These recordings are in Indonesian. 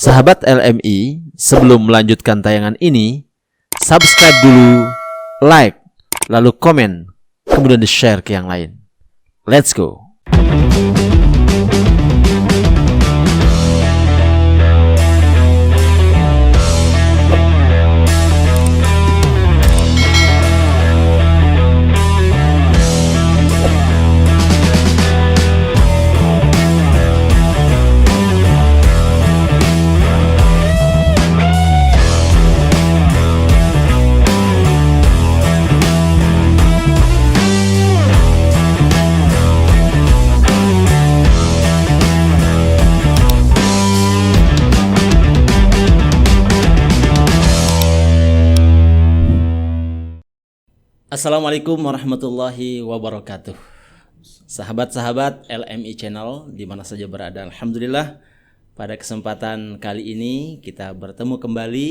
Sahabat LMI, sebelum melanjutkan tayangan ini, subscribe dulu, like, lalu komen, kemudian di-share ke yang lain. Let's go! Assalamualaikum warahmatullahi wabarakatuh. Sahabat-sahabat LMI Channel di mana saja berada, alhamdulillah pada kesempatan kali ini kita bertemu kembali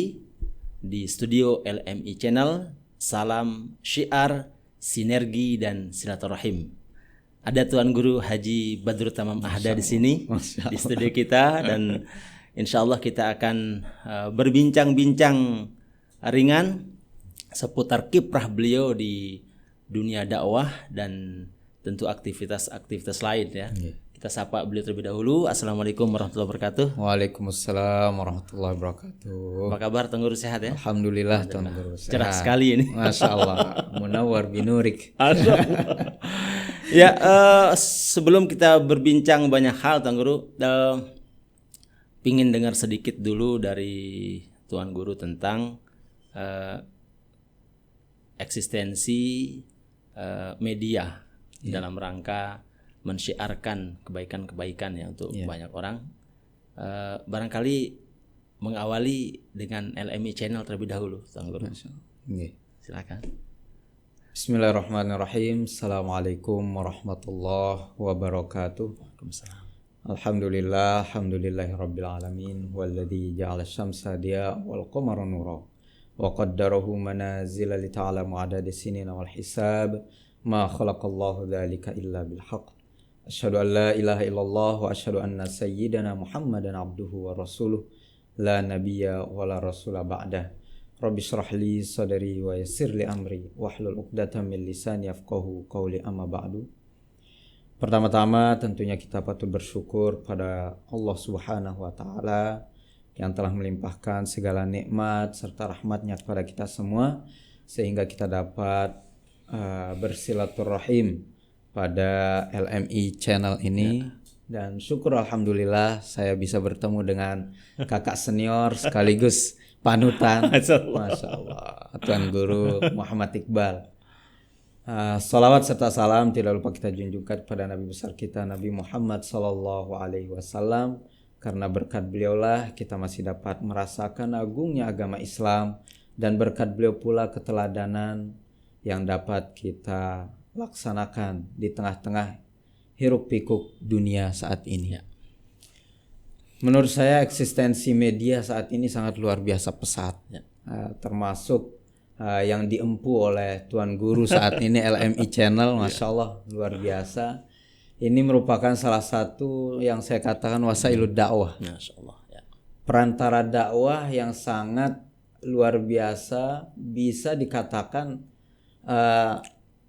di studio LMI Channel. Salam syiar, sinergi dan silaturahim. Ada Tuan Guru Haji Badrut Tamam Ahda di sini di studio kita, dan insyaallah kita akan berbincang-bincang ringan seputar kiprah beliau di dunia dakwah dan tentu aktivitas-aktivitas lain ya. Kita sapa beliau terlebih dahulu. Assalamualaikum warahmatullahi wabarakatuh. Waalaikumsalam warahmatullahi wabarakatuh. Apa kabar Tuan Guru, sehat ya? Alhamdulillah Tuan Guru sehat. Cerah sekali ini. Masya Allah. Munawwar binurik. Ya, sebelum kita berbincang banyak hal Tuan Guru, pingin dengar sedikit dulu dari Tuan Guru tentang eksistensi media dalam rangka mensyiarkan kebaikan-kebaikan ya untuk banyak orang. Barangkali mengawali dengan LMI Channel terlebih dahulu, Tuan Guru. Silakan. Bismillahirrahmanirrahim. Assalamualaikum warahmatullahi wabarakatuh. Waalaikumsalam. Alhamdulillahirabbil alamin walladzi ja'ala asy-syamsa diya wal qamara nura wa qaddarahu manazila li ta'lamu 'adada sinina wal hisab ma khalaqallahu dzalika illa bil haqq. Asyhadu an la ilaha illallah wa asyhadu anna sayyidana Muhammadan abduhu wa rasuluh la nabiyya wa la rasula ba'dah. Rabbi shrah li sadri wa yassir li amri wahlul 'uqdatam min lisani yafqahu qawli amma ba'du. Pertama-tama tentunya kita patut bersyukur pada Allah Subhanahu wa taala yang telah melimpahkan segala nikmat serta rahmatnya kepada kita semua sehingga kita dapat bersilaturahim pada LMI Channel ini. Dan syukur alhamdulillah saya bisa bertemu dengan kakak senior sekaligus panutan. Masya Allah, Tuan Guru Muhammad Iqbal. Salawat serta salam tidak lupa kita junjungkan kepada Nabi besar kita Nabi Muhammad Sallallahu Alaihi Wasallam. Karena berkat beliaulah kita masih dapat merasakan agungnya agama Islam, dan berkat beliau pula keteladanan yang dapat kita laksanakan di tengah-tengah hiruk pikuk dunia saat ini. Menurut saya eksistensi media saat ini sangat luar biasa pesat, termasuk yang diempu oleh Tuan Guru saat ini LMI Channel, Masya Allah luar biasa. Ini merupakan salah satu yang saya katakan wasailud dakwah. Masya Allah, ya. Perantara dakwah yang sangat luar biasa, bisa dikatakan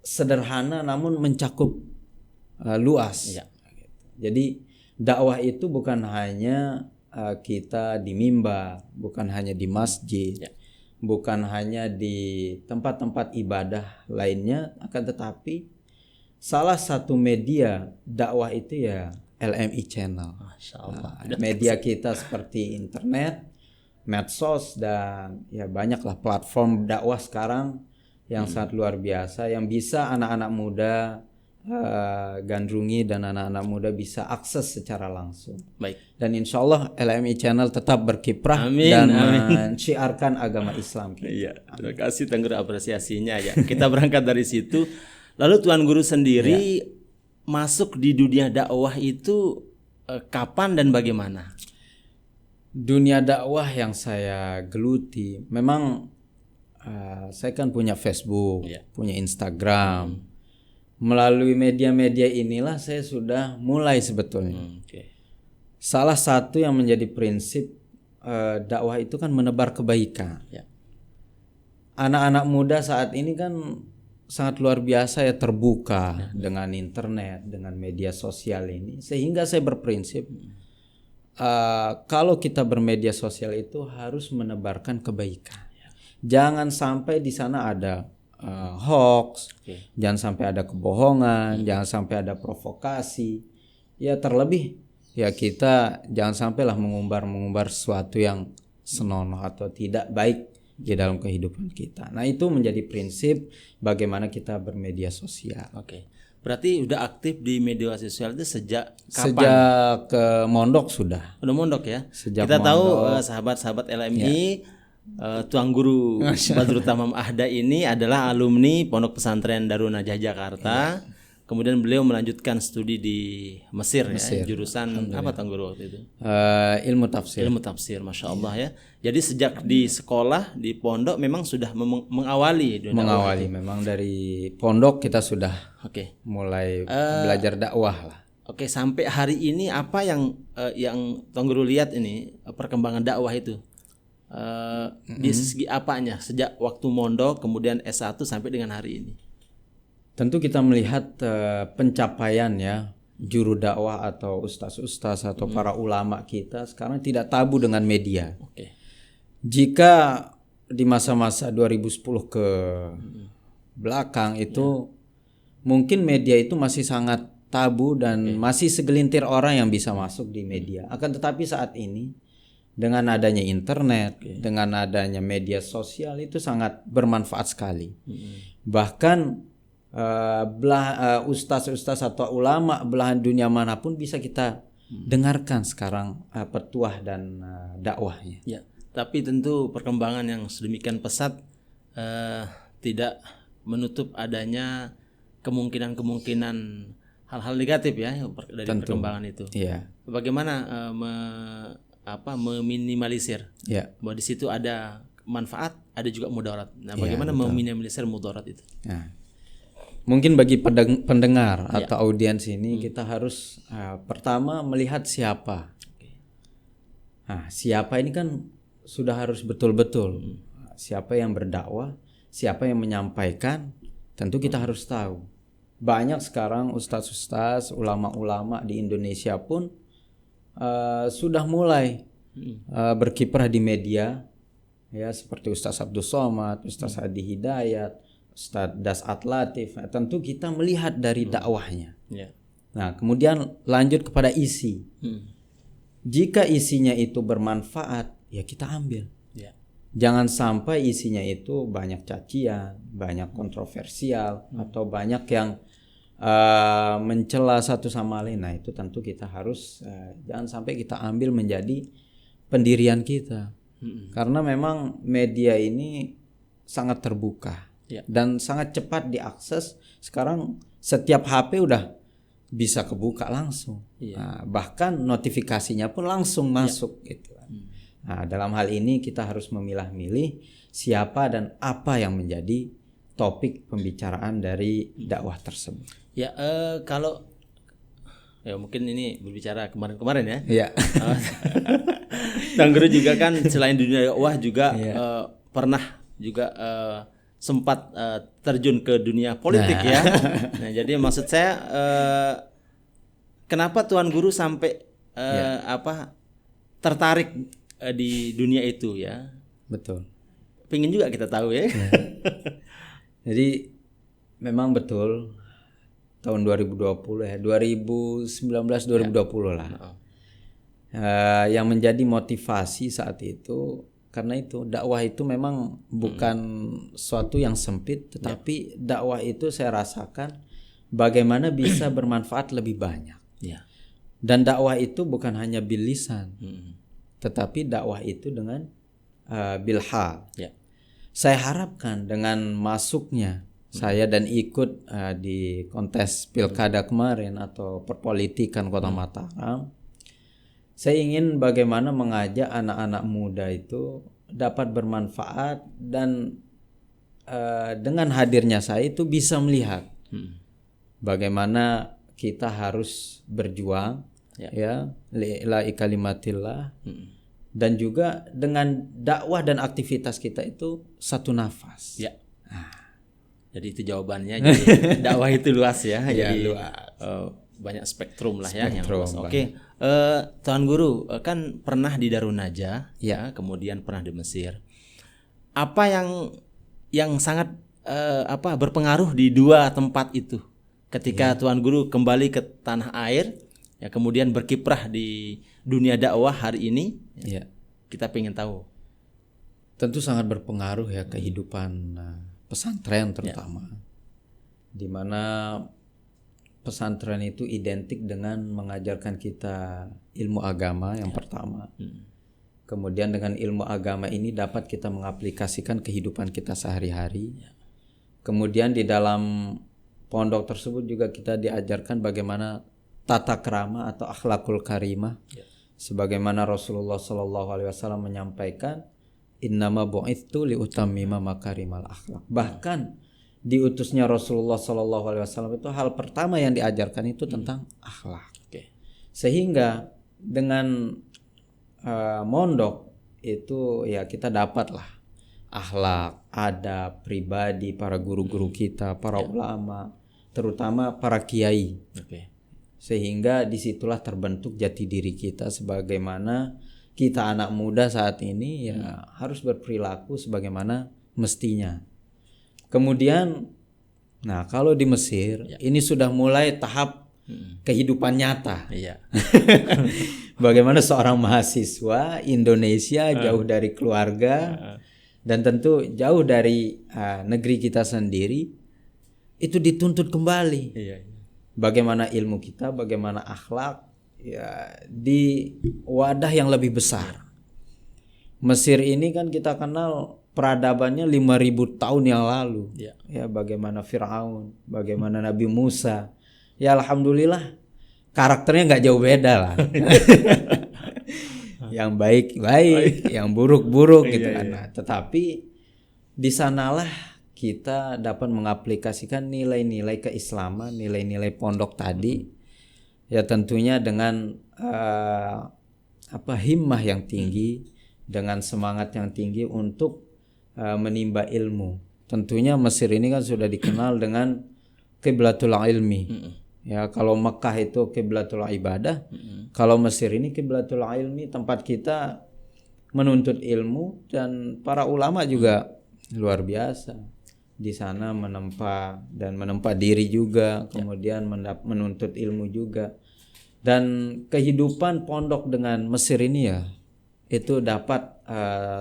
sederhana namun mencakup luas. Ya. Jadi dakwah itu bukan hanya kita di mimbar, bukan hanya di masjid, bukan hanya di tempat-tempat ibadah lainnya, akan tetapi salah satu media dakwah itu ya LMI Channel. Masya Allah. Media kita seperti internet, medsos, dan ya banyaklah platform dakwah sekarang yang sangat luar biasa, yang bisa anak-anak muda gandrungi dan anak-anak muda bisa akses secara langsung. Baik. Dan insya Allah LMI Channel tetap berkiprah menciarkan agama Islam. Iya. Terima kasih Tuan Guru apresiasinya ya. Kita berangkat dari situ. Lalu Tuan Guru sendiri masuk di dunia dakwah itu kapan dan bagaimana? Dunia dakwah yang saya geluti, memang saya kan punya Facebook, punya Instagram. Melalui media-media inilah saya sudah mulai sebetulnya. Salah satu yang menjadi prinsip dakwah itu kan menebar kebaikan. Ya. Anak-anak muda saat ini kan sangat luar biasa ya, terbuka dengan internet, dengan media sosial ini, sehingga saya berprinsip kalau kita bermedia sosial itu harus menebarkan kebaikan. Jangan sampai di sana ada hoax, jangan sampai ada kebohongan, jangan sampai ada provokasi. Ya terlebih ya kita jangan sampailah mengumbar sesuatu yang senonoh atau tidak baik di dalam kehidupan kita. Nah, itu menjadi prinsip bagaimana kita bermedia sosial. Oke. Berarti udah aktif di media sosial itu sejak kapan? Sejak ke mondok sudah. Udah mondok ya. Sejak kita tahu mondok. sahabat-sahabat LMI, Tuan Guru Badrut Tamam Ahda ini adalah alumni Pondok Pesantren Darun Najah Jakarta. Kemudian beliau melanjutkan studi di Mesir. Ya, jurusan apa Tuan Guru waktu itu? Ilmu tafsir. Ilmu tafsir, masya Allah ya. Jadi sejak di sekolah di pondok memang sudah mengawali. Memang dari pondok kita sudah mulai belajar dakwah lah. Oke, sampai hari ini apa yang Tuan Guru lihat ini perkembangan dakwah itu di segi apanya sejak waktu mondok kemudian S1 sampai dengan hari ini? Tentu kita melihat pencapaian ya juru dakwah atau ustaz-ustaz atau para ulama kita sekarang tidak tabu dengan media. Jika di masa-masa 2010 ke belakang itu mungkin media itu masih sangat tabu dan masih segelintir orang yang bisa masuk di media. Akan tetapi saat ini dengan adanya internet, dengan adanya media sosial itu sangat bermanfaat sekali. Bahkan ustaz-ustaz atau ulama belahan dunia manapun bisa kita dengarkan sekarang petuah dan dakwahnya. Ya, tapi tentu perkembangan yang sedemikian pesat tidak menutup adanya kemungkinan hal-hal negatif ya dari perkembangan itu. Iya. Bagaimana meminimalisir bahwa di situ ada manfaat, ada juga mudarat. Nah, bagaimana meminimalisir mudarat itu? Nah, mungkin bagi pendengar atau audiens ini kita harus pertama melihat siapa. Nah, siapa ini kan sudah harus betul-betul siapa yang berdakwah, siapa yang menyampaikan, tentu kita harus tahu. Banyak sekarang ustaz-ustaz, ulama-ulama di Indonesia pun sudah mulai berkiprah di media ya, seperti Ustaz Abdul Somad, Ustaz Hadi Hidayat, Ustaz Dasat Latif. Nah, tentu kita melihat dari dakwahnya. Nah, kemudian lanjut kepada isi. Jika isinya itu bermanfaat, ya kita ambil. Jangan sampai isinya itu banyak cacian, banyak kontroversial, atau banyak yang mencela satu sama lain. Nah, itu tentu kita harus jangan sampai kita ambil menjadi pendirian kita. Karena memang media ini sangat terbuka dan sangat cepat diakses. Sekarang setiap HP udah bisa kebuka langsung. Nah, bahkan notifikasinya pun langsung masuk gitu. Nah, dalam hal ini kita harus memilah-milih siapa dan apa yang menjadi topik pembicaraan dari dakwah tersebut. Ya, kalau ya mungkin ini berbicara kemarin-kemarin ya. Iya. Tuan Guru juga kan selain dunia dakwah juga pernah juga sempat terjun ke dunia politik ya. Nah, jadi maksud saya kenapa Tuan Guru sampai tertarik di dunia itu ya? Betul. Pengen juga kita tahu ya. Jadi memang betul tahun 2020 ya, 2019-2020 lah. Yang menjadi motivasi saat itu karena itu dakwah itu memang bukan suatu yang sempit, tetapi dakwah itu saya rasakan bagaimana bisa bermanfaat lebih banyak. Dan dakwah itu bukan hanya bil lisan, tetapi dakwah itu dengan bil hal. Saya harapkan dengan masuknya saya dan ikut di kontes pilkada kemarin atau perpolitikan Kota Mataram, saya ingin bagaimana mengajak anak-anak muda itu dapat bermanfaat dan dengan hadirnya saya itu bisa melihat bagaimana kita harus berjuang ya la kalimatillah dan juga dengan dakwah dan aktivitas kita itu satu nafas. Ya. Jadi itu jawabannya. Jadi dakwah itu luas ya. Ya, Jadi luas. Banyak spektrum lah ya yang Spektrum, luas. Oke, Tuan Guru kan pernah di Darun Najah, ya, kemudian pernah di Mesir. Apa yang sangat berpengaruh di dua tempat itu? Ketika Tuan Guru kembali ke tanah air, ya, kemudian berkiprah di dunia dakwah hari ini, Ya. kita pengen tahu. Tentu sangat berpengaruh ya kehidupan pesantren terutama, di mana pesantren itu identik dengan mengajarkan kita ilmu agama yang pertama. Kemudian dengan ilmu agama ini dapat kita mengaplikasikan kehidupan kita sehari-hari. Kemudian di dalam pondok tersebut juga kita diajarkan bagaimana tata krama atau akhlakul karimah. Sebagaimana Rasulullah SAW menyampaikan, innama bu'itsu liutammima makarimal akhlak. Bahkan diutusnya Rasulullah SAW itu hal pertama yang diajarkan itu tentang akhlak. Sehingga dengan mondok itu ya kita dapatlah akhlak, adab, pribadi para guru-guru kita, para ulama, terutama para kiai. Sehingga disitulah terbentuk jati diri kita sebagaimana kita anak muda saat ini ya harus berperilaku sebagaimana mestinya. Kemudian, nah kalau di Mesir ini sudah mulai tahap kehidupan nyata. Bagaimana seorang mahasiswa Indonesia jauh dari keluarga dan tentu jauh dari negeri kita sendiri itu dituntut kembali. Bagaimana ilmu kita, bagaimana akhlak ya di wadah yang lebih besar. Mesir ini kan kita kenal peradabannya 5.000 tahun yang lalu. Ya bagaimana Firaun, bagaimana Nabi Musa. Ya alhamdulillah karakternya nggak jauh beda lah. Yang baik-baik, yang buruk-buruk gitu kan. Nah, tetapi di sanalah kita dapat mengaplikasikan nilai-nilai keislaman, nilai-nilai pondok tadi. Ya tentunya dengan himmah yang tinggi, dengan semangat yang tinggi untuk menimba ilmu. Tentunya Mesir ini kan sudah dikenal dengan kiblatul ilmi. Ya kalau Mekah itu kiblatul ibadah, kalau Mesir ini kiblatul ilmi, tempat kita menuntut ilmu, dan para ulama juga luar biasa. Di sana menempa diri juga, kemudian menuntut ilmu juga. Dan kehidupan pondok dengan Mesir ini ya itu dapat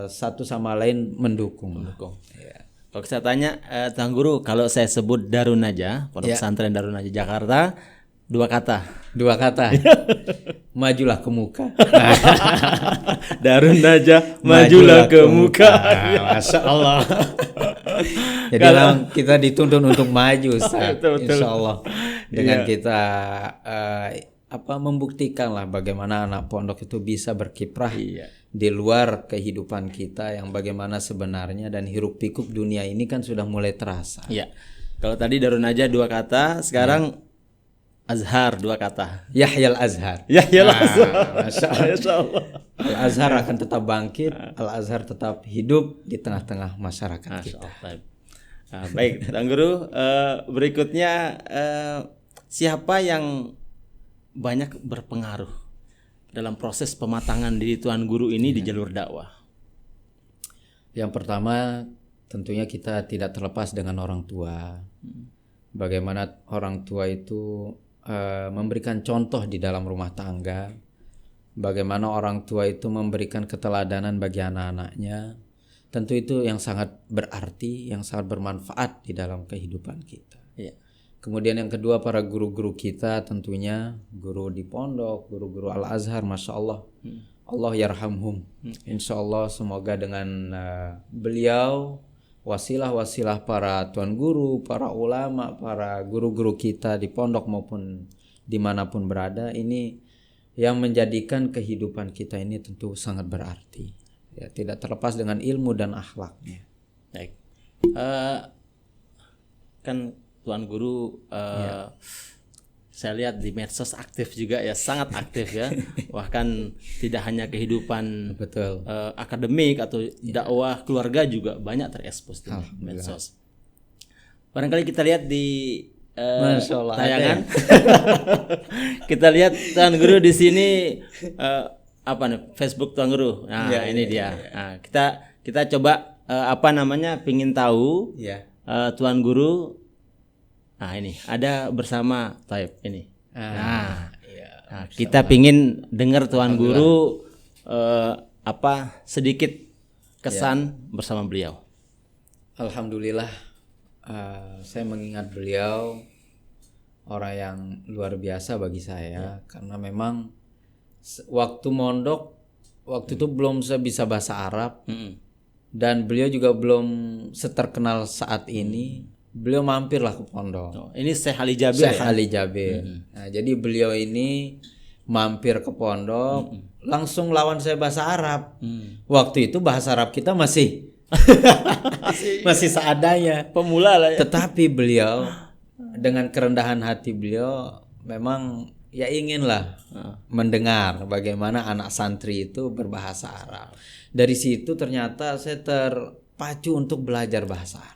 satu sama lain mendukung. Ya. Kalau saya tanya Tuan Guru, kalau saya sebut Darun Najah, Pondok Pesantren Darun Najah Jakarta, dua kata. Majulah ke muka. Darun Najah, majulah ke muka. Masya Allah. Jadi kita dituntut untuk maju, insya Allah. Dengan kita membuktikan lah bagaimana anak pondok itu bisa berkiprah di luar kehidupan kita yang bagaimana sebenarnya, dan hiruk pikuk dunia ini kan sudah mulai terasa. Kalau tadi Darun Najah 2 kata, sekarang Azhar 2 kata. Yahyal Azhar. Masya Allah. Al Azhar akan tetap bangkit, Al Azhar tetap hidup di tengah-tengah masyarakat kita. Baik, Tuan Guru, berikutnya siapa yang banyak berpengaruh dalam proses pematangan diri Tuan Guru ini di jalur dakwah? Yang pertama tentunya kita tidak terlepas dengan orang tua. Bagaimana orang tua itu memberikan contoh di dalam rumah tangga. Bagaimana orang tua itu memberikan keteladanan bagi anak-anaknya. Tentu itu yang sangat berarti, yang sangat bermanfaat di dalam kehidupan kita. Kemudian yang kedua, para guru-guru kita, tentunya guru di pondok, guru-guru Al-Azhar, Masya Allah. Allah yarhamhum. Insya Allah semoga dengan beliau, wasilah-wasilah para tuan guru, para ulama, para guru-guru kita di pondok maupun dimanapun berada, ini yang menjadikan kehidupan kita ini tentu sangat berarti. Ya, tidak terlepas dengan ilmu dan akhlaknya. Baik. Kan Tuan Guru saya lihat di medsos aktif juga ya, sangat aktif ya. Bahkan tidak hanya kehidupan Betul. akademik atau dakwah keluarga juga banyak terekspos di medsos. Barangkali kita lihat di Masya Allah, tayangan. Kita lihat Tuan Guru di sini apa nih, Facebook Tuan Guru. Nah, ini dia. Nah, kita coba pingin tahu Tuan Guru. Nah, ini ada bersama Taib ini. Nah, kita pingin dengar Tuan Guru sedikit kesan bersama beliau. Alhamdulillah, saya mengingat beliau orang yang luar biasa bagi saya karena memang waktu mondok waktu itu belum saya bisa bahasa Arab dan beliau juga belum seterkenal saat ini. Beliau mampirlah ke pondok. Ini Syekh Ali Jabir. Syekh Ali Jabir. Nah, jadi beliau ini mampir ke pondok, langsung lawan saya bahasa Arab. Waktu itu bahasa Arab kita masih seadanya, pemula lah ya. Tetapi beliau dengan kerendahan hati beliau memang ya inginlah mendengar bagaimana anak santri itu berbahasa Arab. Dari situ ternyata saya terpacu untuk belajar bahasa Arab.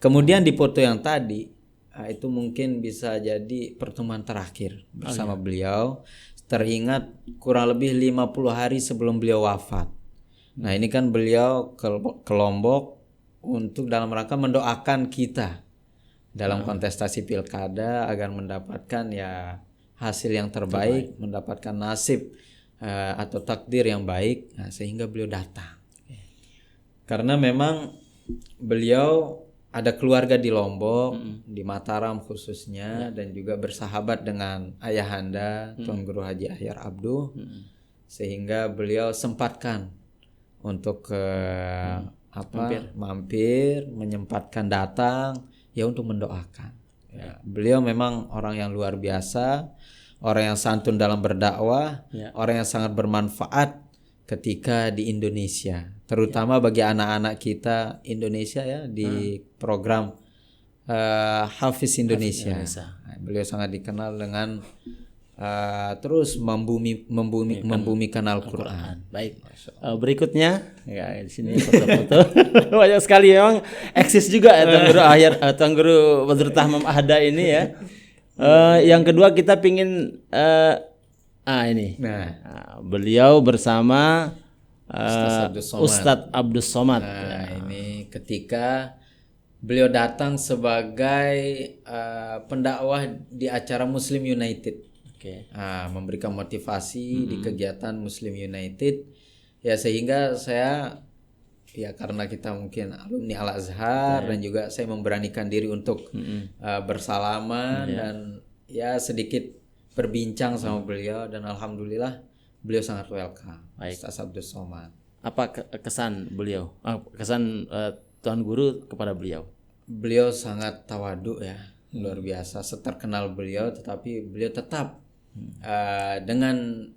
Kemudian di foto yang tadi itu mungkin bisa jadi pertemuan terakhir bersama beliau. Teringat kurang lebih 50 hari sebelum beliau wafat. Nah, ini kan beliau ke Lombok untuk dalam rangka mendoakan kita dalam kontestasi pilkada agar mendapatkan ya hasil yang terbaik, mendapatkan nasib atau takdir yang baik. Nah, sehingga beliau datang. Karena memang beliau ada keluarga di Lombok, di Mataram khususnya, dan juga bersahabat dengan ayahanda Tuan Guru Haji Ahyar Abduh, sehingga beliau sempatkan untuk mampir, menyempatkan datang, ya untuk mendoakan. Ya, beliau memang orang yang luar biasa, orang yang santun dalam berdakwah, orang yang sangat bermanfaat ketika di Indonesia, terutama bagi anak-anak kita Indonesia ya di program Hafiz Indonesia. Nah, beliau sangat dikenal dengan terus membumikan Al-Quran. Baik. Berikutnya ya di sini foto-foto banyak sekali memang eksis juga ya Tuan Guru Tuan Guru Badrut Tahmam Ahda ini ya. Yang kedua kita pingin ini. Beliau bersama Ustadz Abdus Somad. Ini ketika beliau datang sebagai pendakwah di acara Muslim United. Memberikan motivasi di kegiatan Muslim United. Ya sehingga saya ya karena kita mungkin alumni Al-Azhar dan juga saya memberanikan diri untuk bersalaman dan ya sedikit berbincang sama beliau dan alhamdulillah beliau sangat welcome. Ustaz Abdus Somad. Apa kesan beliau? Kesan Tuan Guru kepada beliau? Beliau sangat tawadu ya, luar biasa. Seterkenal beliau tetapi beliau tetap dengan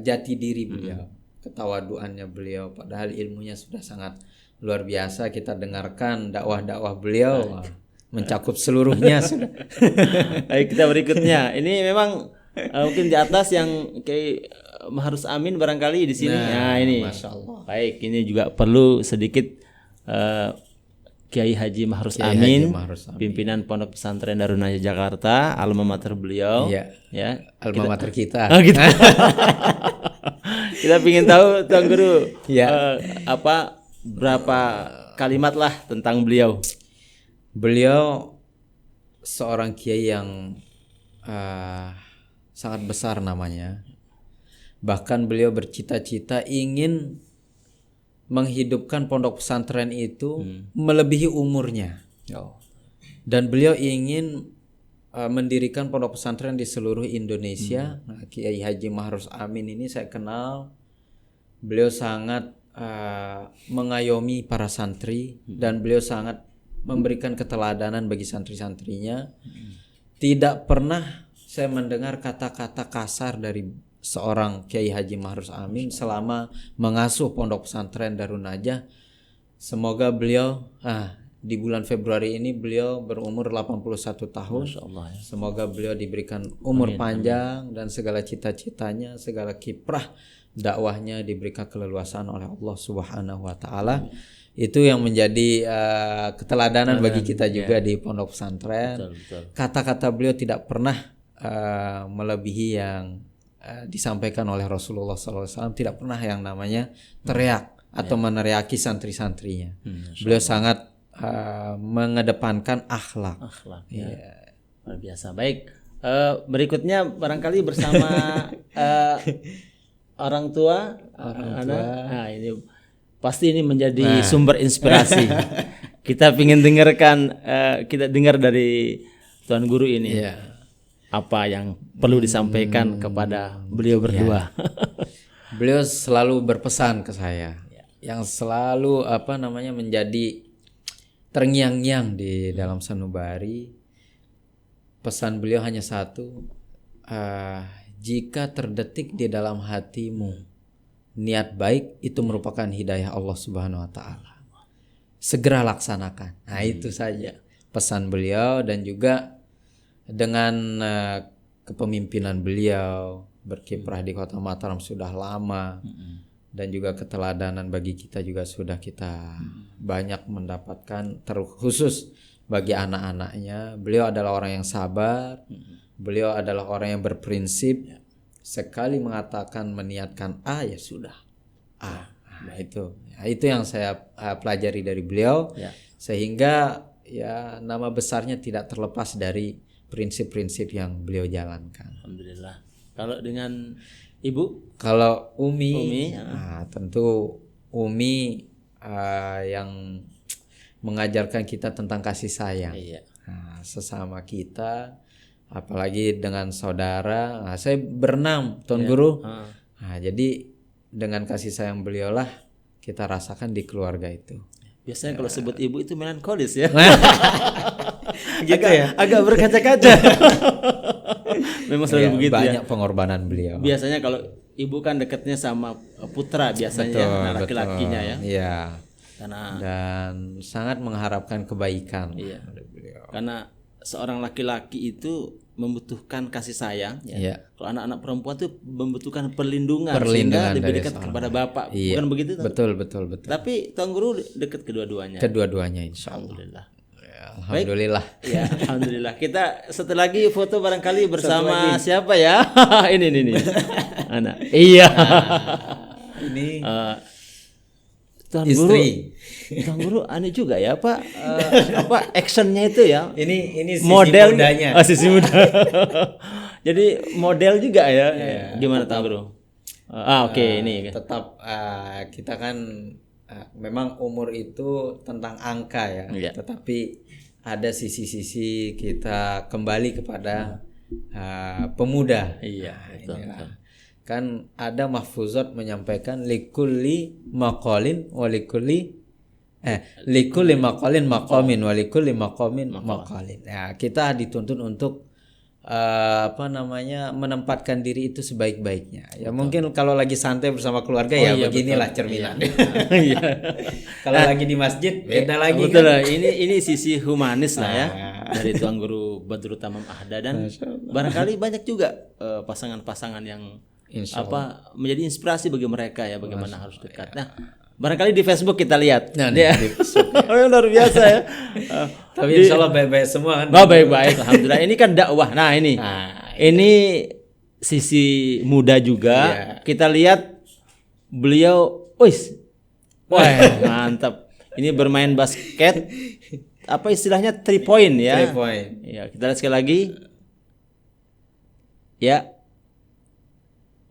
jati diri beliau, ketawaduannya beliau padahal ilmunya sudah sangat luar biasa. Kita dengarkan dakwah-dakwah beliau. Mencakup seluruhnya sudah. Baik, kita berikutnya. Ini memang mungkin di atas yang kayak Mahrus Amin barangkali di sini. Nah, ini. Masya Allah. Baik, ini juga perlu sedikit Kiai Haji Mahrus Amin, pimpinan Pondok Pesantren Darun Najah Jakarta, alma mater beliau. Ya. Alma mater kita. Gitu. Kita ingin tahu Tuan Guru berapa kalimat lah tentang beliau. Beliau seorang kiai yang sangat besar namanya. Bahkan beliau bercita-cita ingin menghidupkan pondok pesantren itu melebihi umurnya. Dan beliau ingin mendirikan pondok pesantren di seluruh Indonesia. Nah, Kiai Haji Mahrus Amin ini saya kenal. Beliau sangat mengayomi para santri dan beliau sangat memberikan keteladanan bagi santri-santrinya. Tidak pernah saya mendengar kata-kata kasar dari seorang Kiai Haji Mahrus Amin selama mengasuh pondok pesantren Darun Najah. Semoga beliau di bulan Februari ini beliau berumur 81 tahun. Masya Allah ya. Semoga beliau diberikan umur panjang dan segala cita-citanya, segala kiprah dakwahnya diberikan keleluasaan oleh Allah Subhanahu wa taala. Itu yang menjadi keteladanan bagi kita juga di pondok pesantren. Betul. Kata-kata beliau tidak pernah melebihi yang disampaikan oleh Rasulullah SAW. Tidak pernah yang namanya teriak atau meneriaki santri-santrinya. Beliau sangat mengedepankan akhlak. Ya. Luar biasa. Baik, berikutnya barangkali bersama orang tua. Nah, ini pasti ini menjadi sumber inspirasi. Kita ingin dengarkan, kita dengar dari Tuan Guru ini apa yang perlu disampaikan kepada beliau berdua. Beliau selalu berpesan ke saya, yang selalu menjadi terngiang-ngiang di dalam sanubari. Pesan beliau hanya satu, jika terdetik di dalam hatimu niat baik, itu merupakan hidayah Allah Subhanahu wa taala. Segera laksanakan. Nah, itu saja pesan beliau. Dan juga dengan kepemimpinan beliau berkiprah di Kota Mataram sudah lama. Dan juga keteladanan bagi kita juga sudah kita banyak mendapatkan, terkhusus bagi anak-anaknya. Beliau adalah orang yang sabar, beliau adalah orang yang berprinsip. Sekali mengatakan meniatkan A, ya sudah A. Nah, itu yang saya pelajari dari beliau, sehingga ya nama besarnya tidak terlepas dari prinsip-prinsip yang beliau jalankan. Alhamdulillah. Kalau dengan Ibu? Kalau Umi tentu Umi yang mengajarkan kita tentang kasih sayang. Sesama kita, apalagi dengan saudara. Saya berenam, Tuan Guru. Jadi dengan kasih sayang beliaulah kita rasakan di keluarga itu. Biasanya kalau sebut ibu itu melankolis ya. Gitu agak berkaca-kaca. Memang selalu begitu banyak pengorbanan beliau. Biasanya kalau ibu kan dekatnya sama putra biasanya, laki-lakinya ya. Iya. Karena dan sangat mengharapkan kebaikan. Karena seorang laki-laki itu membutuhkan kasih sayang. Kalau anak-anak perempuan itu membutuhkan perlindungan sehingga lebih dekat kepada bapak. Bukan begitu? Betul. Tapi Tuan Guru dekat keduanya. Keduanya, insya Allah. Alhamdulillah. Alhamdulillah. Ya, alhamdulillah. Kita satu lagi foto barangkali bersama siapa ya? ini. Anak. Iya. Ini Tuan istri. Tuan Guru aneh juga ya, Pak. Actionnya itu ya. Ini sisi model mudanya. Sisi muda. Jadi model juga ya. Gimana Tuan Guru? Oke, ini. Tetap kita kan memang umur itu tentang angka ya. Tetapi ada sisi-sisi kita kembali kepada pemuda. Betul. Kan ada mahfuzat menyampaikan likulli maqalin wa likulli maqamin wa likulli maqamin maqalin. Ya, kita dituntun untuk menempatkan diri itu sebaik-baiknya. Ya mungkin kalau lagi santai bersama keluarga beginilah cerminan. Kalau lagi di masjid beda lagi. Betul kan? Ini sisi humanis lah ya dari Tuan Guru Badrut Tamam Ahda. Dan barangkali banyak juga pasangan-pasangan yang menjadi inspirasi bagi mereka ya, bagaimana harus dekat. Nah, barangkali di Facebook kita lihat. Luar biasa ya. Tapi insya Allah baik-baik semua kan. Baik-baik. Alhamdulillah. Ini kan dakwah. Nah ini sisi muda juga. Kita lihat beliau, wah mantap. Ini bermain basket. Apa istilahnya 3 point ya? 3 point. Ya, kita lihat sekali lagi. Ya.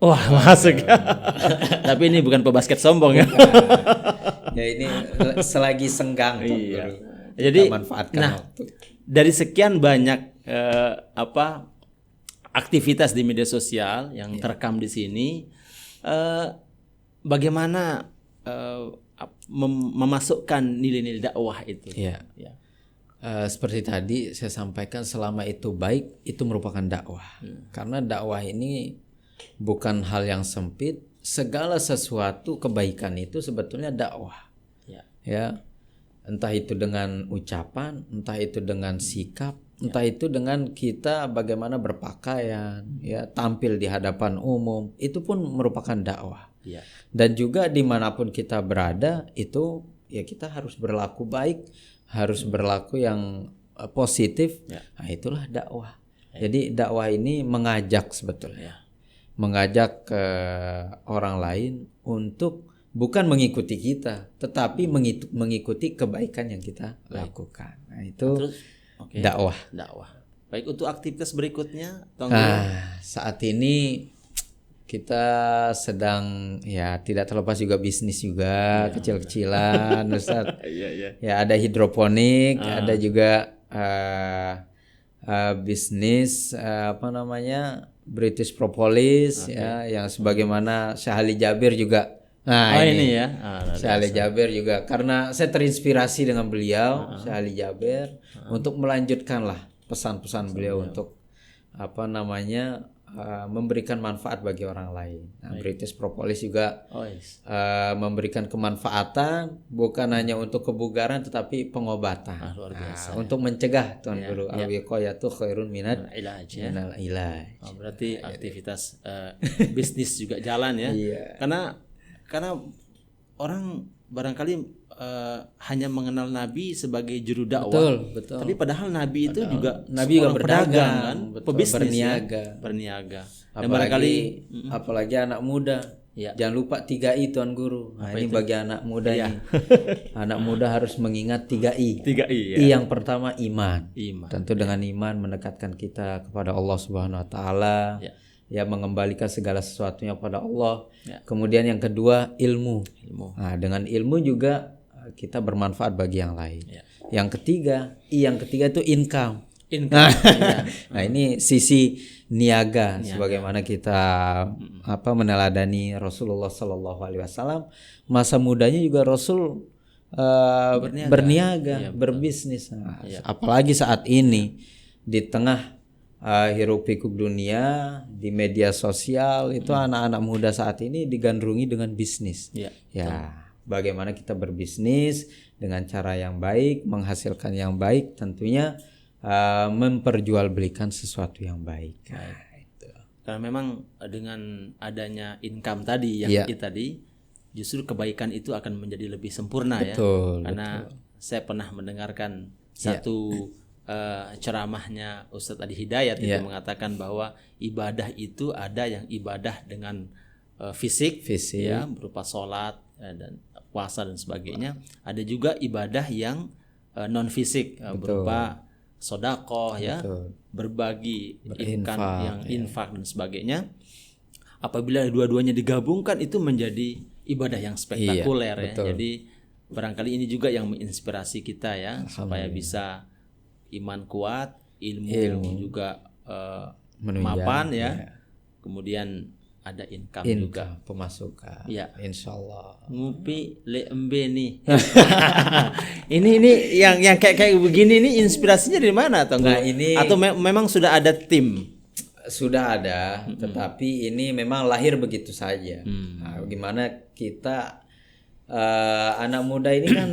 Wah, masuk. Tapi ini bukan pebasket sombong ya. Ya ini selagi senggang. Jadi manfaatkan waktu. Dari sekian banyak aktivitas di media sosial yang terekam di sini, bagaimana memasukkan nilai-nilai dakwah itu? Seperti tadi saya sampaikan, selama itu baik, itu merupakan dakwah. Karena dakwah ini bukan hal yang sempit. Segala sesuatu kebaikan itu sebetulnya dakwah. Entah itu dengan ucapan, entah itu dengan sikap, entah itu dengan kita bagaimana berpakaian, ya, tampil di hadapan umum, itu pun merupakan dakwah. Ya. Dan juga dimanapun kita berada itu ya kita harus berlaku baik, harus berlaku yang positif. Nah, itulah dakwah. Jadi dakwah ini mengajak sebetulnya, mengajak ke orang lain untuk bukan mengikuti kita, tetapi mengikuti kebaikan yang kita lakukan. Nah, itu dakwah. Baik, untuk aktivitas berikutnya, saat ini kita sedang ya tidak terlepas juga bisnis juga kecil-kecilan, Ustaz. Ya, ada hidroponik, ada juga bisnis British Propolis, ya, yang sebagaimana Syekh Ali Jabir juga. Nah, ini ya. Syekh Ali Jabir juga, karena saya terinspirasi dengan beliau, Syekh Ali Jabir, untuk melanjutkanlah pesan-pesan beliau untuk memberikan manfaat bagi orang lain. Nah, British Propolis juga memberikan kemanfaatan bukan hanya untuk kebugaran tetapi pengobatan. Luar biasa. Untuk mencegah, Tuan Guru, al-wiqayatu khairun minal ilaj. Berarti aktivitas bisnis juga jalan ya. Karena orang barangkali hanya mengenal Nabi sebagai juru dakwah. Betul. Tapi padahal Nabi itu juga Nabi juga berdagang kan, pebisnis, berniaga. Dan apalagi anak muda. Jangan lupa 3I, Tuan Guru. Nah, ini bagi anak muda nih. Anak muda harus mengingat 3I. 3I ya. I yang pertama iman. Tentu dengan iman mendekatkan kita kepada Allah Subhanahu wa taala. Ya, mengembalikan segala sesuatunya pada Allah. Kemudian yang kedua ilmu. Nah, dengan ilmu juga kita bermanfaat bagi yang lain. Yang ketiga itu income. Nah, ini sisi niaga. Sebagaimana kita meneladani Rasulullah Sallallahu Alaihi Wasallam, masa mudanya juga Rasul berniaga, berbisnis. Nah, apalagi saat ini di tengah hiruk pikuk dunia, di media sosial itu anak-anak muda saat ini digandrungi dengan bisnis. Bagaimana kita berbisnis dengan cara yang baik, menghasilkan yang baik, tentunya memperjualbelikan sesuatu yang baik. Itu. Karena memang dengan adanya income tadi yang tadi, justru kebaikan itu akan menjadi lebih sempurna. Karena saya pernah mendengarkan satu ceramahnya Ustadz Adi Hidayat itu mengatakan bahwa ibadah itu ada yang ibadah dengan fisik ya, berupa sholat dan puasa dan sebagainya. Ada juga ibadah yang non fisik berupa sedekah ya, berbagi infak dan sebagainya. Apabila dua-duanya digabungkan itu menjadi ibadah yang spektakuler ya. Jadi barangkali ini juga yang menginspirasi kita ya, supaya bisa iman kuat, ilmu juga mapan ya. Kemudian ada income juga, pemasukan. Insyaallah. Ngupi le embe nih. ini yang kayak begini nih inspirasinya dari mana atau enggak? Atau memang sudah ada tim? Sudah ada, tetapi ini memang lahir begitu saja. Nah, gimana kita anak muda ini kan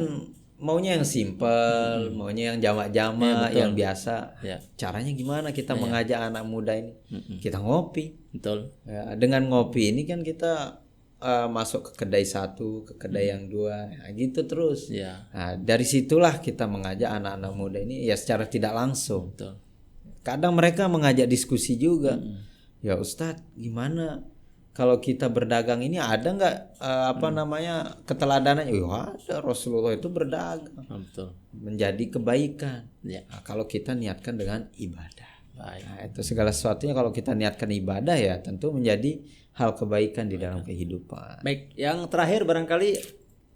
maunya yang simple, maunya yang jamak-jamak, yang biasa. Caranya gimana kita mengajak anak muda ini? Kita ngopi. Betul. Ya, dengan ngopi ini kan kita masuk ke kedai satu, ke kedai yang dua, gitu terus. Nah, dari situlah kita mengajak anak-anak muda ini ya secara tidak langsung. Betul. Kadang mereka mengajak diskusi juga. Ya Ustadz, gimana kalau kita berdagang ini ada nggak keteladanan? Ada, Rasulullah itu berdagang. Betul. Menjadi kebaikan. Nah, kalau kita niatkan dengan ibadah. Nah, itu segala sesuatunya kalau kita niatkan ibadah ya tentu menjadi hal kebaikan di dalam kehidupan. Baik, yang terakhir barangkali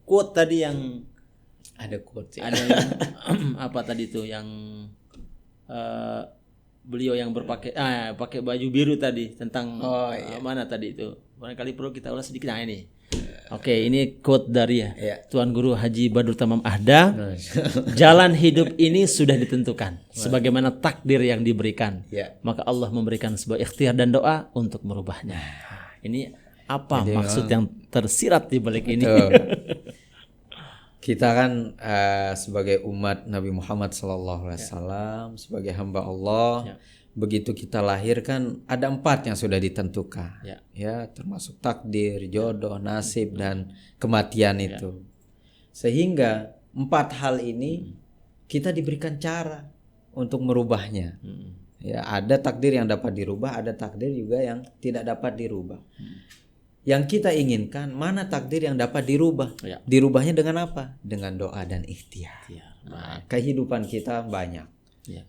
quote tadi yang ada quote. Ada yang apa tadi itu yang beliau yang pakai baju biru tadi tentang mana tadi itu. Barangkali perlu kita ulas sedikit. Nah, ini. Oke, ini quote dari Tuan Guru Haji Badrul Tamam Ahda. Jalan hidup ini sudah ditentukan sebagaimana takdir yang diberikan. Maka Allah memberikan sebuah ikhtiar dan doa untuk merubahnya. Ini apa maksud yang tersirat di balik ini? kita kan sebagai umat Nabi Muhammad SAW, sebagai hamba Allah, begitu kita lahir kan ada 4 yang sudah ditentukan, ya termasuk takdir, jodoh, nasib dan kematian itu. Sehingga 4 hal ini kita diberikan cara untuk merubahnya. Ya, ada takdir yang dapat dirubah, ada takdir juga yang tidak dapat dirubah. Yang kita inginkan mana takdir yang dapat dirubah? Dirubahnya dengan apa? Dengan doa dan ikhtiar. Nah, kehidupan kita banyak.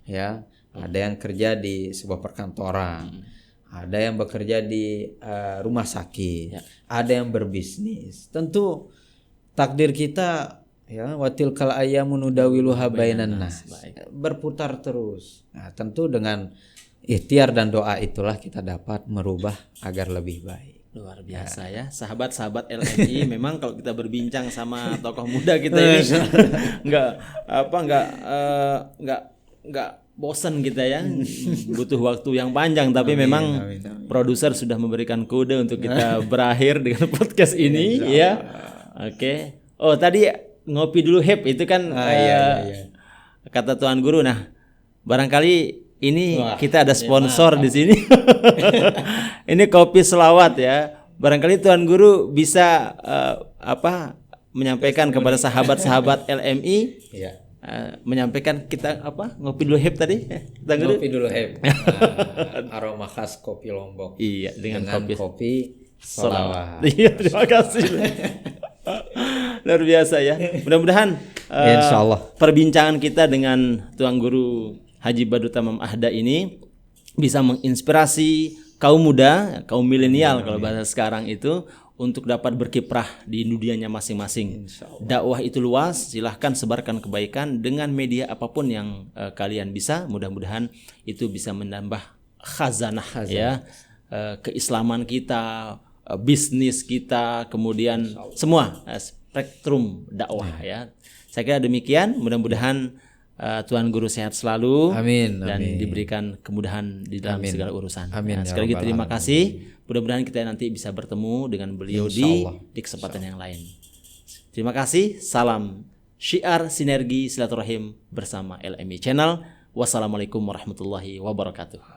Ya, ada yang kerja di sebuah perkantoran, ada yang bekerja di rumah sakit, ada yang berbisnis. Tentu takdir kita ya watilkal ayyamu nudawiluha bainan nas, berputar terus. Nah, tentu dengan ikhtiar dan doa itulah kita dapat merubah agar lebih baik. Luar biasa ya, sahabat-sahabat LMI. Memang kalau kita berbincang sama tokoh muda kita ini nggak bosan kita ya, butuh waktu yang panjang. Tapi memang produser sudah memberikan kode untuk kita berakhir dengan podcast ini ya. Oke. Oh tadi ngopi dulu Heb itu kan kata Tuan Guru. Nah barangkali ini kita ada sponsor di sini. Ini kopi selawat ya. Barangkali Tuan Guru bisa menyampaikan kepada sahabat-sahabat LMI, menyampaikan kita ngopi dulu Heb tadi. Tuan Guru. Ngopi dulu Heb. Aroma khas kopi Lombok. Iya, dengan kopi selawat. Iya, terima kasih. Luar biasa ya. Mudah-mudahan insyaallah perbincangan kita dengan Tuan Guru Haji Badrut Tamam Ahda ini bisa menginspirasi kaum muda, kaum milenial kalau bahasa sekarang itu, untuk dapat berkiprah di dunianya masing-masing. Dakwah itu luas, silahkan sebarkan kebaikan dengan media apapun yang kalian bisa. Mudah-mudahan itu bisa menambah khazanah ya, keislaman kita, bisnis kita, kemudian semua spektrum dakwah ya. Saya kira demikian. Mudah-mudahan Tuan Guru sehat selalu. Amin. Dan diberikan kemudahan di dalam segala urusan. Amin. Sekali lagi terima kasih. Mudah-mudahan kita nanti bisa bertemu dengan beliau di kesempatan yang lain. Terima kasih. Salam syiar sinergi silaturahim bersama LMI Channel. Wassalamualaikum warahmatullahi wabarakatuh.